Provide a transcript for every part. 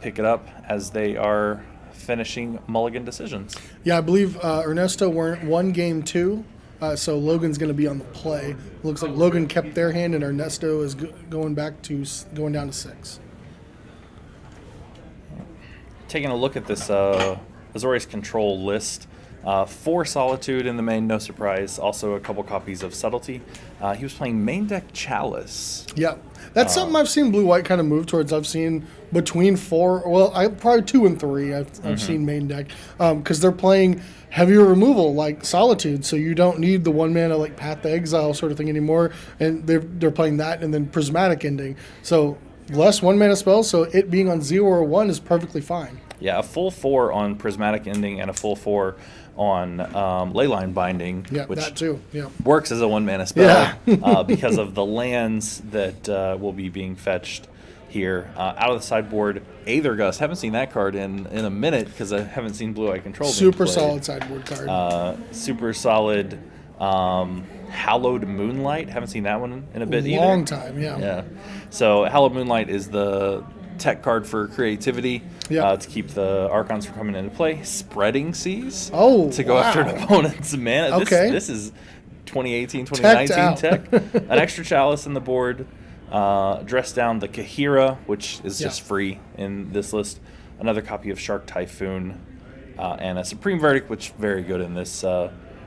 pick it up as they are finishing mulligan decisions. Yeah, I believe Ernesto won game 2, so Logan's going to be on the play. Looks like Logan kept their hand, and Ernesto is going down to 6. Taking a look at this Azorius control list, 4 Solitude in the main, no surprise. Also a couple copies of Subtlety. He was playing main deck Chalice. Yeah, that's something I've seen blue-white kind of move towards. I've seen between 4, probably 2 and 3 I've seen main deck, because they're playing heavier removal like Solitude, so you don't need the 1-mana like Path to Exile sort of thing anymore, and they're playing that and then Prismatic Ending. So less 1-mana spells, so it being on 0 or 1 is perfectly fine. Yeah, a full 4 on Prismatic Ending and a full 4 on Leyline Binding, which that too. Yeah. works as a 1-mana spell because of the lands that will be being fetched here. Out of the sideboard, Aethergust. Haven't seen that card in a minute because I haven't seen Blue-Eye Control. Super solid sideboard card. Super solid Hallowed Moonlight. Haven't seen that one in a bit either. Long time, yeah. Yeah. So Hallowed Moonlight is the tech card for creativity to keep the Archons from coming into play. Spreading Seas to go after an opponent's mana. Okay. This is 2018, 2019 tech. An extra Chalice in the board. Dress down the Kahira, which is just free in this list. Another copy of Shark Typhoon. And a Supreme Verdict, which very good in this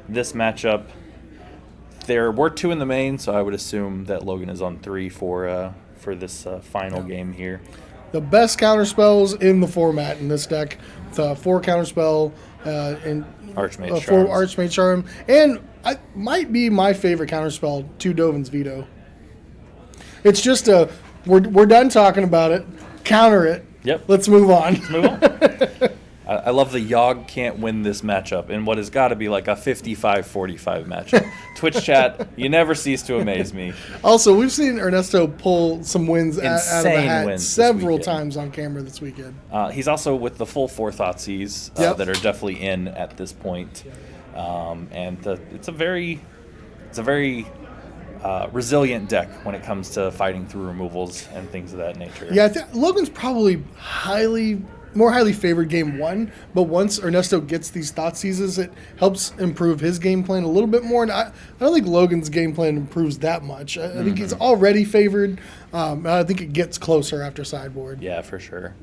this matchup. There were 2 in the main, so I would assume that Logan is on 3 for this final game here. The best counterspells in the format in this deck. The 4 counterspell and Archmage 4 Archmage Charm, and might be my favorite counterspell, 2 Dovin's Veto. It's just we're done talking about it. Counter it. Yep. Let's move on. Let's move on. I love the Yawg can't win this matchup in what has got to be like a 55-45 matchup. Twitch chat, you never cease to amaze me. Also, we've seen Ernesto pull some wins out of the hat wins several times on camera this weekend. He's also with the full 4 Thoughtseize that are definitely in at this point. It's a very resilient deck when it comes to fighting through removals and things of that nature. Yeah, I think Logan's probably more highly favored game 1, but once Ernesto gets these Thoughtseizes, it helps improve his game plan a little bit more, and I don't think Logan's game plan improves that much. I think he's already favored. I think it gets closer after sideboard. Yeah, for sure.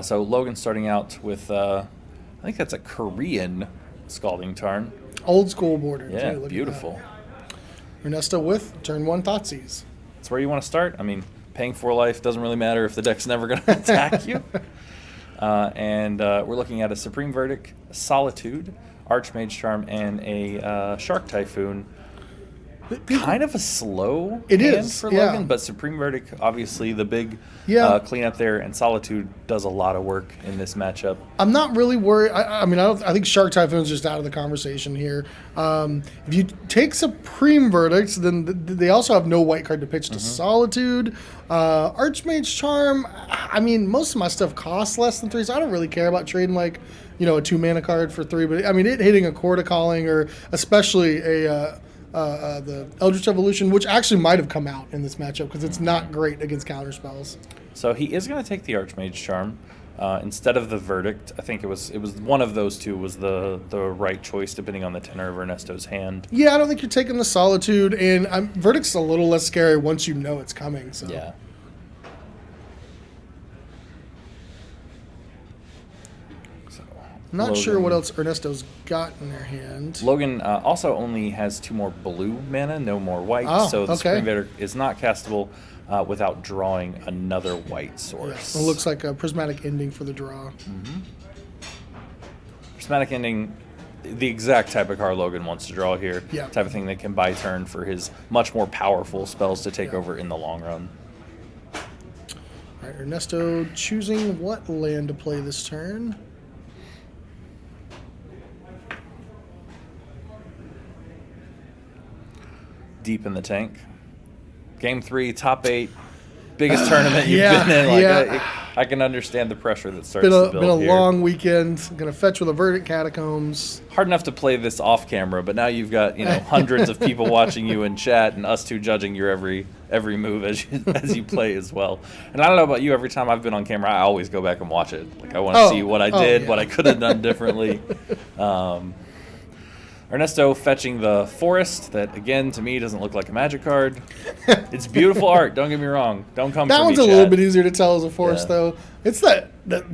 So Logan starting out with, I think that's a Korean Scalding Tarn. Old school border. Yeah, beautiful. Ernesto with turn 1 Thoughtseize. That's where you want to start. I mean, paying 4 life doesn't really matter if the deck's never going to attack you. We're looking at a Supreme Verdict, Solitude, Archmage Charm, and a Shark Typhoon. Kind of a slow hand for Logan, but Supreme Verdict, obviously the big cleanup there, and Solitude does a lot of work in this matchup. I'm not really worried. I think Shark Typhoon's just out of the conversation here. If you take Supreme Verdicts, then they also have no white card to pitch to Solitude. Archmage Charm, most of my stuff costs less than 3, so I don't really care about trading a 2-mana card for 3, but it hitting a Chord of Calling, or especially the Eldritch Evolution, which actually might have come out in this matchup because it's not great against counterspells. So he is going to take the Archmage Charm instead of the Verdict. I think it was one of those two was the right choice depending on the tenor of Ernesto's hand. Yeah, I don't think you're taking the Solitude, and Verdict's a little less scary once you know it's coming. So yeah. I'm not sure what else Ernesto's got in their hand. Logan also only has 2 more blue mana, no more white, so the Supreme Verdict is not castable without drawing another white source. Yeah, it looks like a Prismatic Ending for the draw. Prismatic Ending, the exact type of card Logan wants to draw here. Yeah. Type of thing that can buy turn for his much more powerful spells to take over in the long run. All right, Ernesto choosing what land to play this turn. Deep in the tank. Game 3, top 8, biggest tournament you've been in. I can understand the pressure that starts to build here. Been a long weekend. I'm going to fetch with a Verdict Catacombs. Hard enough to play this off camera, but now you've got hundreds of people watching you in chat and us two judging your every every move as you play as well. And I don't know about you, every time I've been on camera, I always go back and watch it. Like I want to see what I did, what I could have done differently. Ernesto fetching the Forest, that again to me doesn't look like a Magic card. It's beautiful art. Don't get me wrong. Don't come. That for one's me, a little bit easier to tell as a Forest, Yeah. though. It's the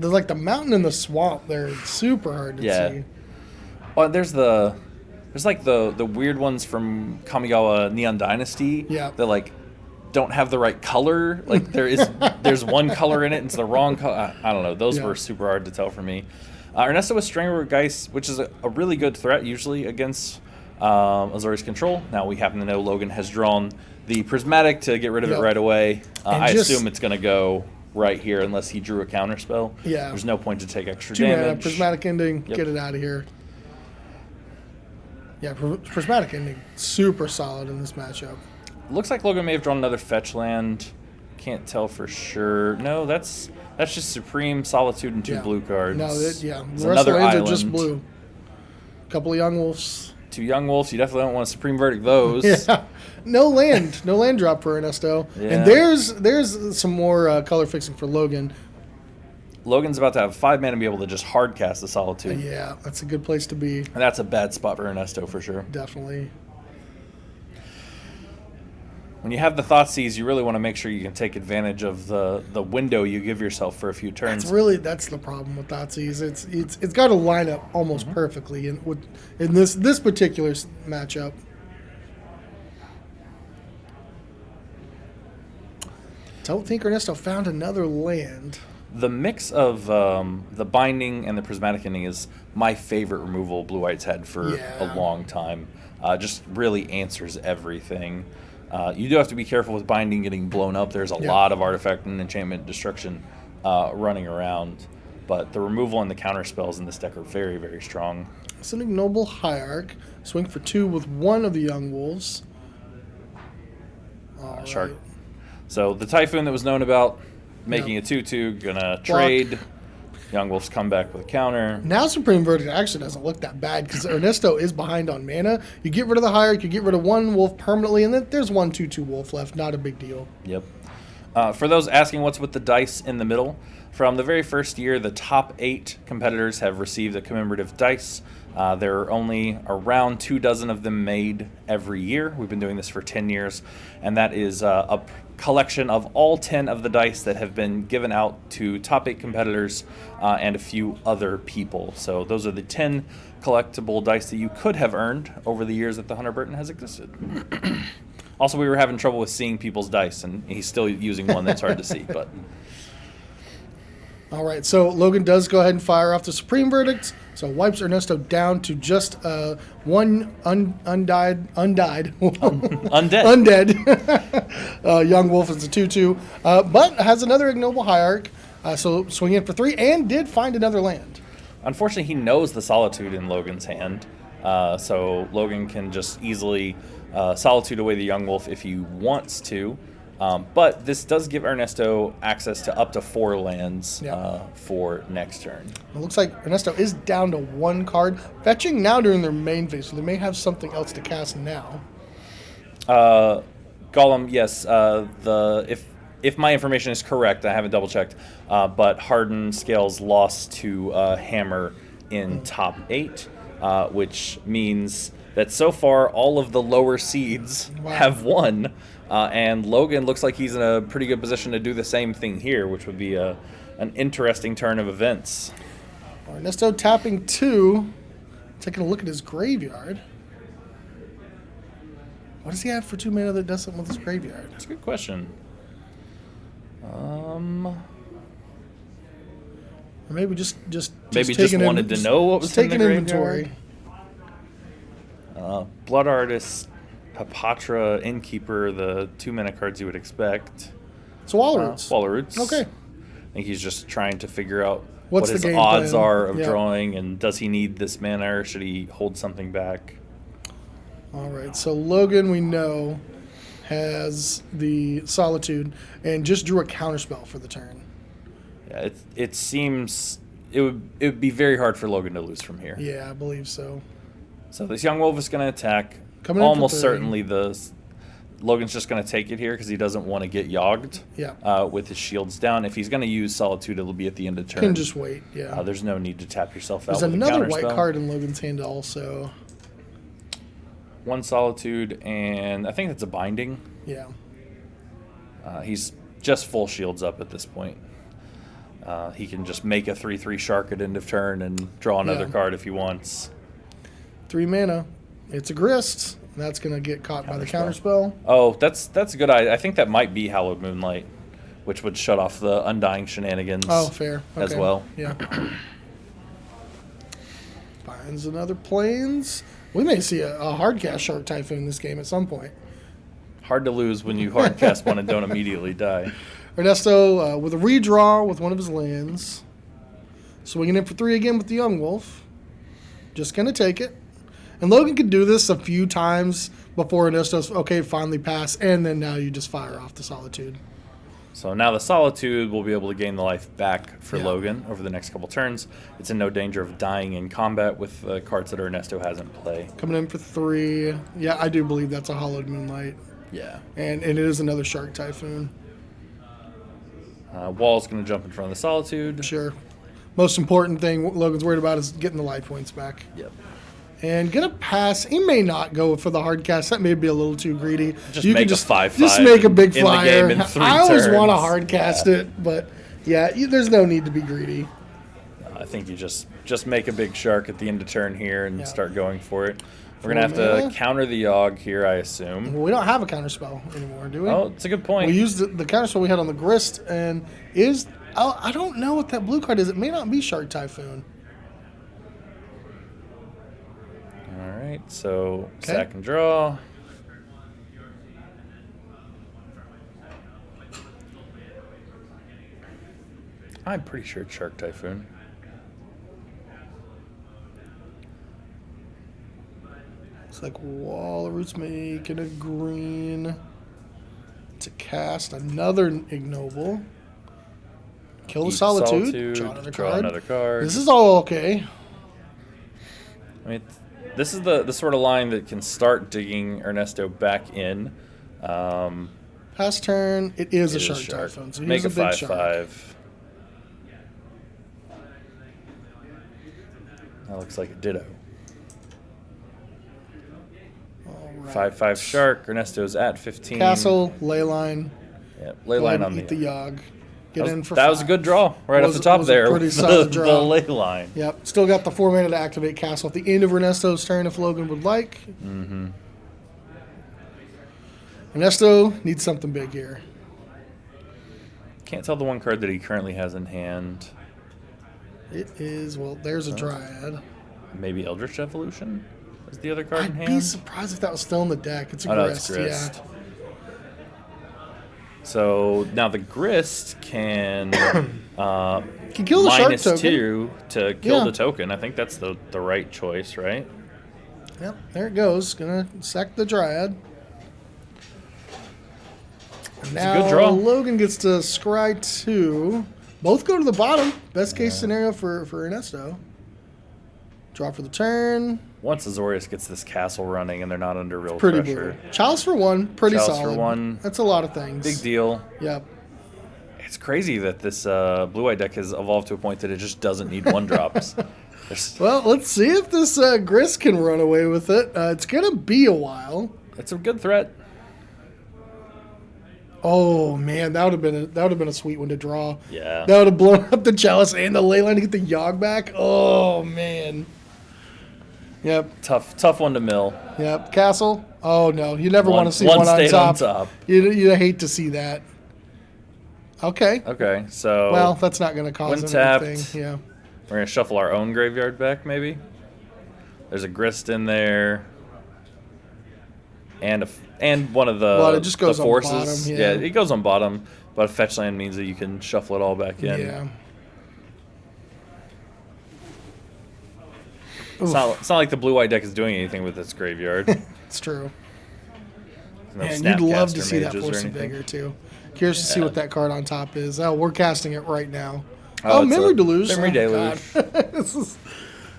like the mountain and the swamp. They're super hard to see. Well, there's like the weird ones from Kamigawa Neon Dynasty. Yeah. That like don't have the right color. Like there's one color in it and it's the wrong color. I don't know. Those were super hard to tell for me. Ernesto with Strangler Geist, which is a really good threat usually against Azorius Control. Now we happen to know Logan has drawn the Prismatic to get rid of it right away. I assume it's going to go right here unless he drew a counter spell. Yeah. There's no point to take extra 2 mana, damage. Prismatic Ending, get it out of here. Yeah, Prismatic Ending, super solid in this matchup. Looks like Logan may have drawn another fetch land. Can't tell for sure. No, that's just Supreme Solitude and 2 blue cards. No, the It's rest of another the lands island. are just blue. A couple of Yawgmoths. 2 Yawgmoths. You definitely don't want to Supreme Verdict those. Yeah, no land drop for Ernesto. Yeah. And there's some more color fixing for Logan. Logan's about to have 5 mana to be able to just hard cast the Solitude. Yeah, that's a good place to be. And that's a bad spot for Ernesto for sure. Definitely. When you have the Thoughtseize, you really want to make sure you can take advantage of the window you give yourself for a few turns. That's the problem with Thoughtseize. It's got to line up almost perfectly in this particular matchup. Don't think Ernesto found another land. The mix of the Binding and the Prismatic Ending is my favorite removal Blue-White's had for a long time. Just really answers everything. You do have to be careful with Binding getting blown up. There's a lot of artifact and enchantment destruction running around. But the removal and the counter spells in this deck are very, very strong. It's an Ignoble Hierarch. Swing for 2 with 1 of the Young Wolves. Shark. So the Typhoon that was known about, making a 2/2, gonna trade. Young Wolves come back with a counter. Now Supreme Verdict actually doesn't look that bad because Ernesto is behind on mana. You get rid of the Hierarch, you get rid of 1 wolf permanently, and then there's 1 2/2 wolf left. Not a big deal. Yep. For those asking what's with the dice in the middle, from the very first year, the top 8 competitors have received a commemorative dice. There are only around 24 of them made every year. We've been doing this for 10 years, and that is a collection of all 10 of the dice that have been given out to top 8 competitors and a few other people. So those are the 10 collectible dice that you could have earned over the years that the Hunter Burton has existed. Also, we were having trouble with seeing people's dice, and he's still using one that's hard to see. But all right, so Logan does go ahead and fire off the Supreme Verdict. So wipes Ernesto down to just 1 undead Young Wolf is a 2/2, but has another Ignoble Hierarch. So swing in for 3 and did find another land. unfortunately, he knows the Solitude in Logan's hand. So Logan can just easily Solitude away the Young Wolf if he wants to. But this does give Ernesto access to up to 4 lands for next turn. It looks like Ernesto is down to 1 card. Fetching now during their main phase, so they may have something else to cast now. Golem, yes. If my information is correct, I haven't double checked, but Harden scales lost to Hammer in top 8, which means that so far all of the lower seeds have won. And Logan looks like he's in a pretty good position to do the same thing here, which would be an interesting turn of events. Ernesto tapping 2, taking a look at his graveyard. What does he have for 2 mana that does something with his graveyard? That's a good question. Or maybe just maybe just wanted to know what was in the graveyard. Inventory. Blood Artist, Papatra, Innkeeper, the 2-mana cards you would expect. So Walroots. Walroots. Okay. I think he's just trying to figure out What's what the his game odds plan? are of drawing, and does he need this mana, or should he hold something back? All right, so Logan, we know, has the Solitude and just drew a counterspell for the turn. Yeah, it seems it would be very hard for Logan to lose from here. Yeah, I believe so. So this Young Wolf is going to attack. Coming in Almost for 3. certainly the Logan's just going to take it here because he doesn't want to get yogged with his shields down. If he's going to use Solitude, it'll be at the end of turn. You can just wait, yeah. There's no need to tap yourself out. There's another white card in Logan's hand also. 1 Solitude, and I think that's a binding. Yeah. He's just full shields up at this point. He can just make a 3/3 shark at end of turn and draw another card if he wants. 3 mana. It's a Grist. That's going to get caught by the counterspell. Oh, that's a good idea. I think that might be Hallowed Moonlight, which would shut off the Undying shenanigans. Oh, fair. Okay. As well. Yeah. Finds another Plains. We may see a hard cast Shark Typhoon in this game at some point. Hard to lose when you hard cast one and don't immediately die. Ernesto with a redraw with one of his lands. Swinging in for 3 again with the Yawgmoth. Just going to take it. And Logan could do this a few times before Ernesto's, okay, finally pass, and then now you just fire off the Solitude. So now the Solitude will be able to gain the life back for Logan over the next couple turns. It's in no danger of dying in combat with the cards that Ernesto has in play. Coming in for 3. Yeah, I do believe that's a Hallowed Moonlight. Yeah. And it is another Shark Typhoon. Wall's going to jump in front of the Solitude. Sure. Most important thing Logan's worried about is getting the life points back. Yep. And gonna pass. He may not go for the hard cast. That may be a little too greedy. You make a 5/5. Just make a big flyer. In 3 I always turns. want to hard cast it, but there's no need to be greedy. I think you just make a big shark at the end of turn here and start going for it. We're gonna have to counter the Yawg here, I assume. Well, we don't have a counterspell anymore, do we? Oh, it's a good point. We used the counterspell we had on the Grist, and I don't know what that blue card is. It may not be Shark Typhoon. All right, so sack and draw. I'm pretty sure it's Shark Typhoon. It's like Wall of Roots making a green to cast another Ignoble. Kill the Solitude. Draw another card. This is all okay. I mean, this is the sort of line that can start digging Ernesto back in. Pass turn. It is a Shark Typhoon. So make a big 5/5. That looks like a Ditto. 5/5 Shark. Ernesto's at 15. Castle, Leyline. Yeah, Leyline on the Yawg. Get in for that 5. was a good draw right off the top there. Pretty solid draw. The Leyline. Yep. Still got the 4 mana to activate Castle at the end of Ernesto's turn if Logan would like. Mm-hmm. Ernesto needs something big here. Can't tell the one card that he currently has in hand. It is, there's a Dryad. Maybe Eldritch Evolution is the other card in hand? I'd be surprised if that was still in the deck. It's a Grist, Grist. Yeah. So now the Grist can kill the Shark token. -2 to kill the token. I think that's the right choice, right? Yep, there it goes. Gonna sack the Dryad. And now a good draw. Logan gets to scry 2. Both go to the bottom. Best case scenario for Ernesto. Draw for the turn. Once Azorius gets this castle running and they're not under real pretty pressure. Blue. Chalice for 1, pretty Chalice solid. for 1. That's a lot of things. Big deal. Yep. It's crazy that this blue-white deck has evolved to a point that it just doesn't need 1-drops. Well, let's see if this Grist can run away with it. It's going to be a while. It's a good threat. Oh man, that would have been a sweet one to draw. Yeah. That would have blown up the Chalice and the Leyline to get the Yawg back. Oh man. Yep. Tough one to mill. Yep. Castle. Oh no, you never want to see one on top. You hate to see that. Okay. Okay. So. Well, that's not going to cause anything. Yeah. We're gonna shuffle our own graveyard back, maybe. There's a Grist in there. And one of the, it just goes the forces. On bottom, yeah, it goes on bottom, but fetch land means that you can shuffle it all back in. Yeah. It's not like the blue-white deck is doing anything with its graveyard. It's true. No and you'd love to see that Force of Vigor, too. Curious to see what that card on top is. Oh, we're casting it right now. Memory Deluge. Memory Deluge.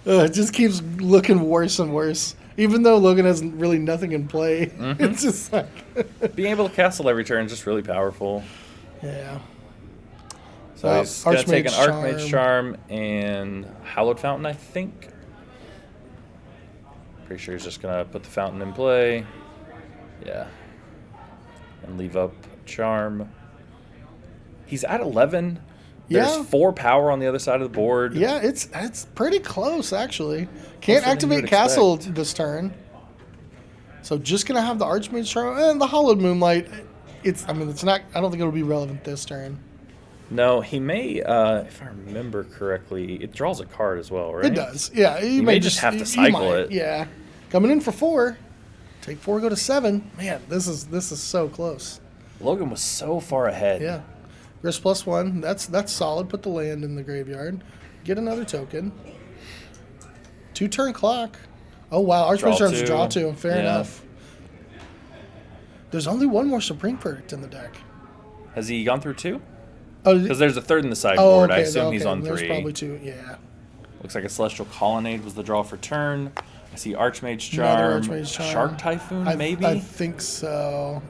It just keeps looking worse and worse. Even though Logan has really nothing in play, it's just like being able to castle every turn is just really powerful. Yeah. So he's going to take an Archmage Charm and Hallowed Fountain, I think. Pretty sure he's just going to put the Fountain in play. Yeah. And leave up Charm. He's at 11. There's 4 power on the other side of the board. Yeah, it's pretty close, actually. Can't activate Castle this turn. So just going to have the Archmage Charm and the Hollowed Moonlight. It's not, I don't think it'll be relevant this turn. No, he may, if I remember correctly, it draws a card as well, right? It does, yeah. You may just have to cycle it. Yeah. Coming in for 4. Take 4, go to 7. Man, this is so close. Logan was so far ahead. Yeah. Grist +1. That's solid. Put the land in the graveyard. Get another token. 2-turn clock. Oh, wow. Archmage Charm's draw 2. Fair enough. There's only one more Supreme Verdict in the deck. Has he gone through 2? Oh, because there's a 3rd in the sideboard. Okay, I assume he's on 3. There's probably 2, yeah. Looks like a Celestial Colonnade was the draw for turn. I see Archmage Charm. Archmage Charm. Shark Typhoon, maybe? I think so.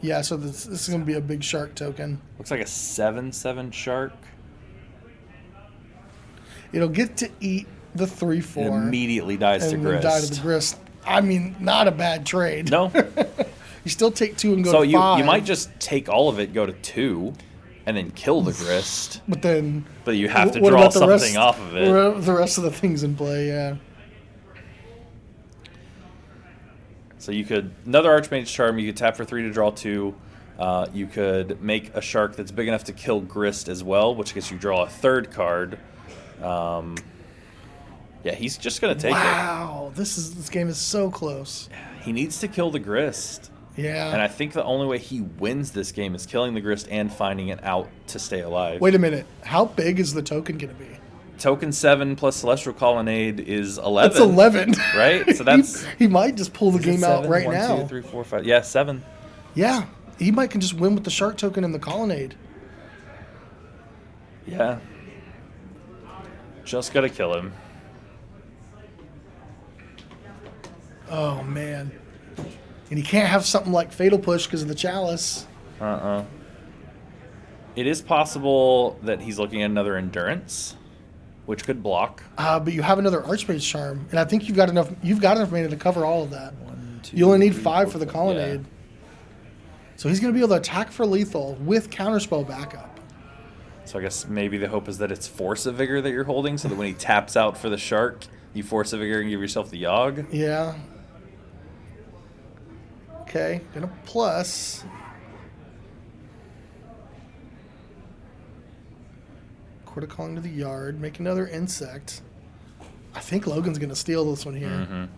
Yeah, so this is going to be a big shark token. Looks like a 7/7 shark. It'll get to eat the 3/4. It immediately dies to Grist. Die to the Grist. I mean, not a bad trade. No. You still take 2 and go to 5. So you might just take all of it, go to 2, and then kill the Grist. But you have to draw something off of it. The rest of the things in play, yeah. So you could, another Archmage Charm, you could tap for 3 to draw 2. You could make a shark that's big enough to kill Grist as well, which gets you draw a 3rd card. Yeah, he's just going to take it. Wow, this game is so close. He needs to kill the Grist. Yeah. And I think the only way he wins this game is killing the Grist and finding it out to stay alive. Wait a minute. How big is the token going to be? Token 7 plus Celestial Colonnade is 11. It's 11. Right? So that's... he might just pull the game out right now. 1, 2, 3, 4, 5. Yeah, 7. Yeah. He might can just win with the shark token and the Colonnade. Yeah. Just got to kill him. Oh, man. And he can't have something like Fatal Push because of the Chalice. It is possible that he's looking at another Endurance, which could block. But you have another Archmage Charm, and I think you've got enough mana to cover all of that. 1, 2, you only need 3, 5 4, for the Colonnade. Yeah. So he's going to be able to attack for lethal with Counterspell backup. So I guess maybe the hope is that it's Force of Vigor that you're holding, so that when he taps out for the shark, you Force of Vigor and give yourself the Yawg. Yeah. Okay, gonna plus. Quarter Calling to the Yard, make another insect. I think Logan's gonna steal this one here.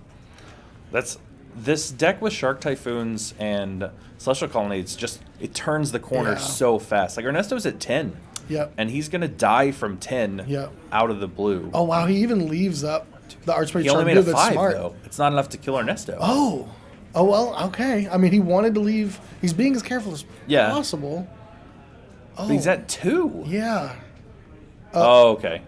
This deck with Shark Typhoons and Celestial Colonnades it turns the corner so fast. Like Ernesto's at 10. Yep. And he's gonna die from 10 out of the blue. Oh wow, he even leaves up the Archmage Charm. He only made a 5 though. It's not enough to kill Ernesto. Oh, well, okay. I mean, he wanted to leave. He's being as careful as possible. But he's at 2. Yeah. Okay.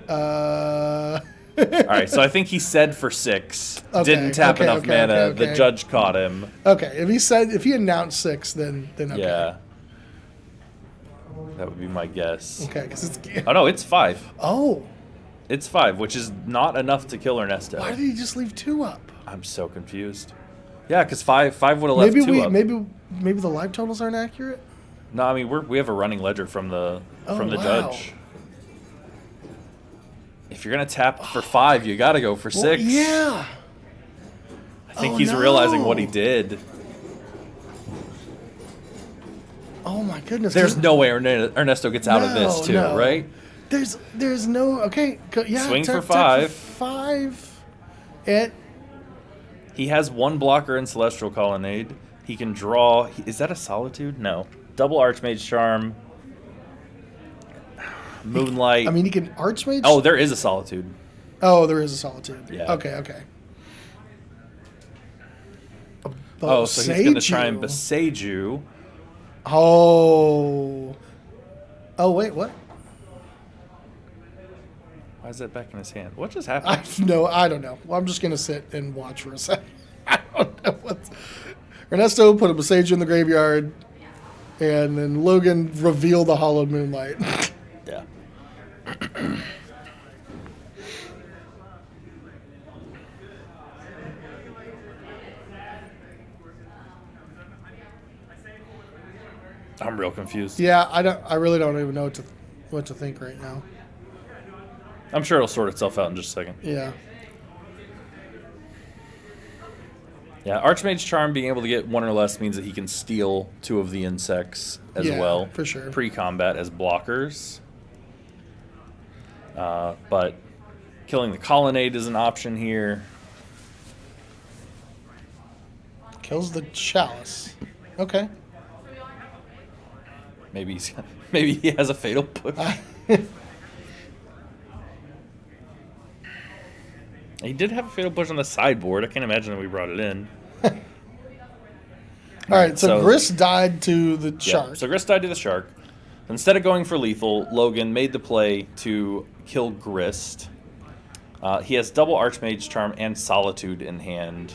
All right, so I think he said for 6. Didn't tap enough mana. Okay. The judge caught him. Okay, if he announced 6, then okay. Yeah. That would be my guess. Okay, because it's... Oh, no, it's 5. Oh. It's 5, which is not enough to kill Ernesto. Why did he just leave 2 up? I'm so confused. Yeah, because 5 would have left 2 up. Maybe the live totals aren't accurate? No, I mean, we have a running ledger from the judge. If you're going to tap for 5, you got to go for 6. Yeah. I think he's realizing what he did. Oh, my goodness. There's no way Ernesto gets out of this, too, right? There's no... Okay, yeah. Swing for 5. 5. He has 1 blocker in Celestial Colonnade. He can draw... Is that a Solitude? No. Double Archmage Charm. Moonlight. I mean, he can Archmage... Oh, there is a Solitude. Oh, there is a Solitude. Yeah. Okay. So he's going to try and Besage you. Oh, wait, what? Why is that back in his hand? What just happened? I don't know. Well, I'm just going to sit and watch for a second. I don't know what's... Ernesto put a Sage in the graveyard, and then Logan revealed the Hollowed Moonlight. Yeah. I'm real confused. Yeah, I really don't even know what to think right now. I'm sure it'll sort itself out in just a second. Yeah. Yeah, Archmage Charm being able to get 1 or less means that he can steal 2 of the insects as well. For sure. Pre-combat as blockers. But killing the Colonnade is an option here. Kills the Chalice. Okay. Maybe he has a Fatal Push. He did have a Fatal Push on the sideboard. I can't imagine that we brought it in. All right, so Grist died to the shark. So Grist died to the shark. Instead of going for lethal, Logan made the play to kill Grist. He has double Archmage Charm and Solitude in hand.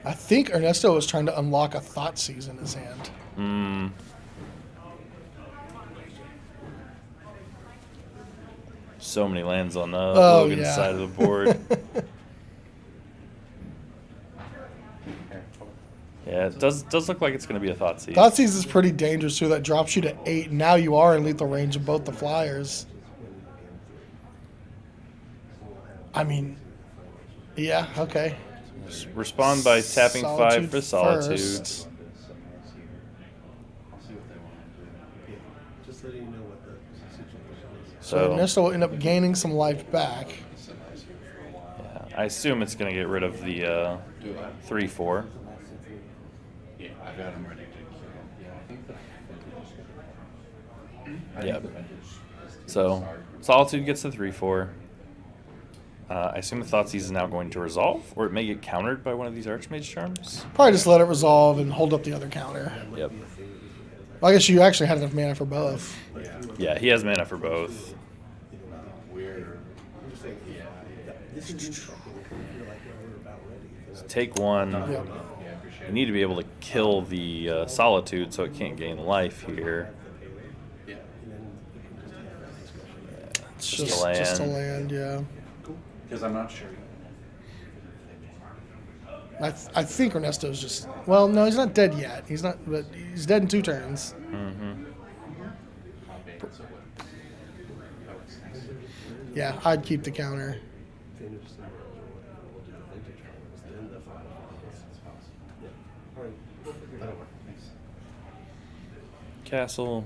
I think Ernesto was trying to unlock a Thoughtseize in his hand. So many lands on Logan's side of the board. Yeah, it does look like it's going to be a Thoughtseize. Thoughtseize is pretty dangerous, too. That drops you to 8. Now you are in lethal range of both the flyers. I mean, yeah, okay. Respond by tapping Solitude 5 for Solitude. First. So Ernesto will end up gaining some life back. Yeah, I assume it's going to get rid of the 3/4. Yeah, I got him ready to kill. Yep. So Solitude gets the 3/4. I assume the Thoughtseize is now going to resolve, or it may get countered by one of these Archmage Charms. Probably just let it resolve and hold up the other counter. Yep. Well, I guess you actually had enough mana for both. Yeah, he has mana for both. So take 1. Yep. You need to be able to kill the Solitude so it can't gain life here. It's Just a land. Just a land, yeah. Because I'm not sure. I think Ernesto's just... Well, no, he's not dead yet. He's not, but he's dead in 2 turns. Mm-hmm. Yeah, I'd keep the counter. Castle.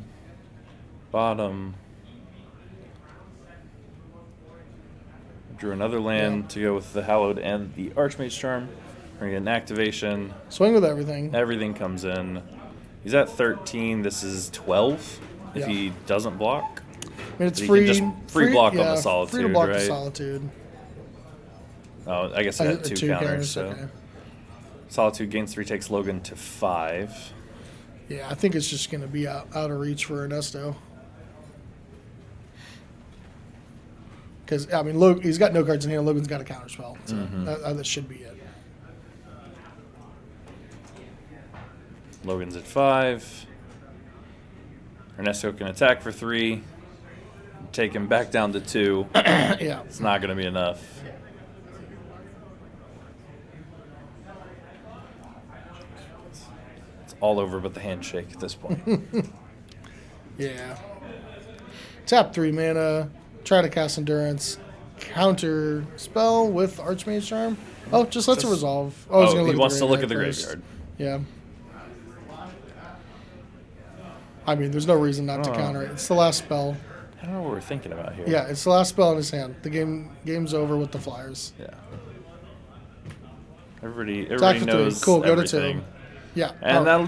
Bottom. Drew another land to go with the Hallowed and the Archmage Charm. We're going to get an activation. Swing with everything. Everything comes in. He's at 13. This is 12 if he doesn't block. I mean, it's So free. you can just free block on the Solitude, free to block right? the Solitude. Oh, I guess I had 2 counters. So okay. Solitude gains 3, takes Logan to 5. Yeah, I think it's just going to be out of reach for Ernesto. Because, I mean, he's got no cards in hand. Logan's got a counterspell. So that should be it. Logan's at 5. Ernesto can attack for 3. Take him back down to 2. Yeah. It's not going to be enough. It's all over but the handshake at this point. Yeah. Tap 3 mana. Try to cast Endurance. Counter spell with Archmage Charm. Oh, just lets it resolve. Oh, he's gonna he look wants at to the look at the graveyard first. graveyard. Yeah. I mean, there's no reason not to counter it. It's the last spell. I don't know what we're thinking about here. Yeah, it's the last spell in his hand. The game's over with the Flyers. Yeah. Everybody Attack for 3. knows Cool, go to 2. everything. Yeah. And that'll